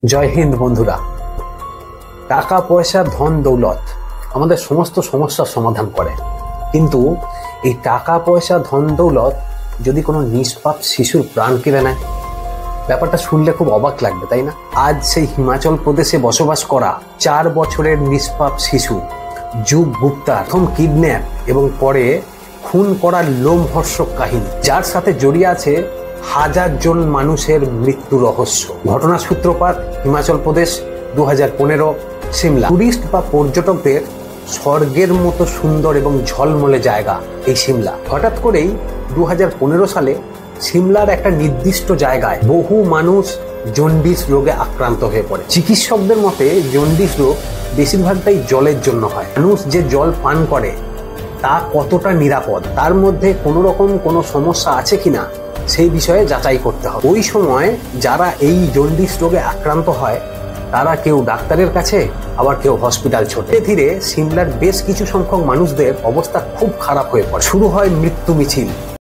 জয় হিন্দ বন্ধুরা। টাকা পয়সা ধন দৌলত আমাদের সমস্ত সমস্যার সমাধান করে, কিন্তু এই টাকা পয়সা ধন দৌলত যদি কোনো নিষ্পাপ শিশুর প্রাণ কেড়ে নেয়, ব্যাপারটা শুনলে খুব অবাক লাগবে, তাই না? আজ সেই হিমাচল প্রদেশে বসবাস করা 4 বছরের নিষ্পাপ শিশু যুগ গুপ্তার প্রথম কিডন্যাপ এবং পরে খুন করার লোমহর্ষক কাহিনী, যার সাথে জড়িয়ে আছে হাজার জন মানুষের মৃত্যু রহস্য। ঘটনার সূত্রপাত হিমাচল প্রদেশ, 2015 সিমলা। টুরিস্ট বা পর্যটকদের স্বর্গের মতো সুন্দর এবং ঝলমলে জায়গা এই সিমলা। হঠাৎ করেই 2015 সালে সিমলার একটা নির্দিষ্ট জায়গায় বহু মানুষ জন্ডিস রোগে আক্রান্ত হয়ে পড়ে। চিকিৎসকদের মতে জন্ডিস রোগ বেশিরভাগটাই জলের জন্য হয়। মানুষ যে জল পান করে তা কতটা নিরাপদ, তার মধ্যে কোনো রকম কোনো সমস্যা আছে কিনা সেই বিষয়ে যাচাই করতে হবে। ওই সময় যারা এই জন্ডিস রোগে আক্রান্ত হয় তারা কেউ ডাক্তারের কাছে, আবার কেউ হসপিটাল ছোটে। ধীরে ধীরে সিমলার বেশ কিছু সংখ্যক মানুষদের অবস্থা খুব খারাপ হয়ে পড়ে। শুরু হয় মৃত্যু মিছিল।